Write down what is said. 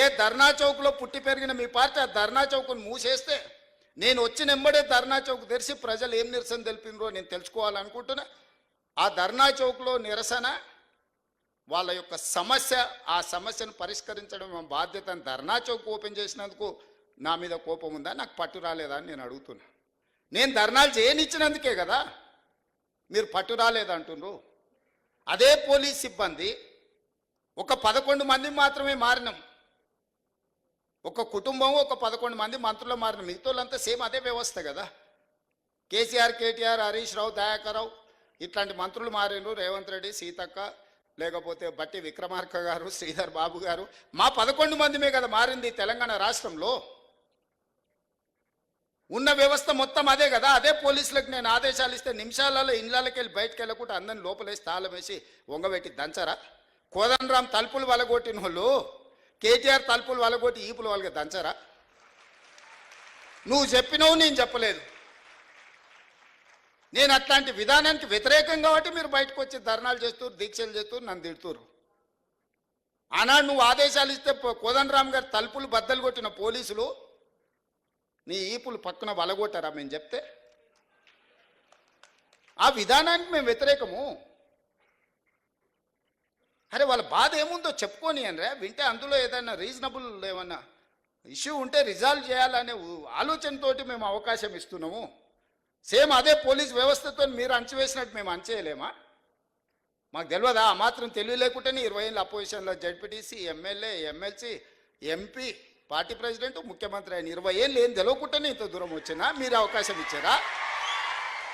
ఏ ధర్నా చౌక్లో పుట్టి పెరిగిన మీ పార్టీ ఆ ధర్నా చౌక్ను మూసేస్తే నేను వచ్చిన వెంబడే ధర్నా చౌక్ తెరిచి ప్రజలు ఏం నిరసన తెలిపినరో నేను తెలుసుకోవాలనుకుంటున్నా. ఆ ధర్నా చౌక్లో నిరసన వాళ్ళ యొక్క సమస్య, ఆ సమస్యను పరిష్కరించడం మా బాధ్యత. ధర్నా చౌక్ ఓపెన్ చేసినందుకు నా మీద కోపం ఉందా, నాకు పట్టు రాలేదా అని నేను అడుగుతున్నా. నేను ధర్నాలు చేయనిచ్చినందుకే కదా మీరు పట్టు రాలేదంటున్నారు. అదే పోలీస్ సిబ్బంది ఒక 11 మంది మాత్రమే మారినాం. ఒక కుటుంబం ఒక 11 మంది మంత్రులు మారిన, మిగతాళ్ళంతా సేమ్ అదే వ్యవస్థ కదా. కేసీఆర్, కేటీఆర్, హరీష్ రావు, దయాకర్ రావు ఇట్లాంటి మంత్రులు మారినరు. రేవంత్ రెడ్డి, సీతక్క, లేకపోతే బట్టి విక్రమార్క గారు, శ్రీధర్ బాబు గారు, మా 11 మందిమే కదా మారింది తెలంగాణ రాష్ట్రంలో. ఉన్న వ్యవస్థ మొత్తం అదే కదా. అదే పోలీసులకు నేను ఆదేశాలు ఇస్తే నిమిషాలలో ఇళ్ళకి వెళ్ళి బయటకు వెళ్ళకుండా అందరిని లోపలేసి తాళం వేసి వంగబెట్టి దంచరా? కోదండరాం తలుపులు వలగొట్టిన వాళ్ళు కేటీఆర్ తలుపులు వలగొట్టి ఈపులు వాళ్ళకి దంచరా? నువ్వు చెప్పినవు, నేను చెప్పలేదు. నేను అట్లాంటి విధానానికి వ్యతిరేకం కాబట్టి మీరు బయటకు వచ్చి ధర్నాలు చేస్తూ, దీక్షలు చేస్తూ నన్ను తిడుతురు. ఆనాడు నువ్వు ఆదేశాలు ఇస్తే కోదండరాం గారు తలుపులు బద్దలు కొట్టిన పోలీసులు నీ ఈపులు పక్కన వలగొట్టారా మేము చెప్తే? ఆ విధానానికి మేము వ్యతిరేకము. అరే వాళ్ళ బాధ ఏముందో చెప్పుకొని అనరా, వింటే అందులో ఏదైనా రీజనబుల్ ఏమన్నా ఇష్యూ ఉంటే రిజాల్వ్ చేయాలనే ఆలోచనతోటి మేము అవకాశం ఇస్తున్నాము. సేమ్ అదే పోలీస్ వ్యవస్థతో మీరు అంచవేసినట్టు మేము అంచేయలేమా? మాకు తెలియదా? ఆ మాత్రం తెలివి లేకుంటేనే 20 ఏళ్ళ అపోజిషన్లో ZPTC, MLA, MLC, MP, party president, ముఖ్యమంత్రి అయిన 20 ఏళ్ళు ఏం తెలియకుండానే ఇంత దూరం వచ్చినా మీరు అవకాశం ఇచ్చారా?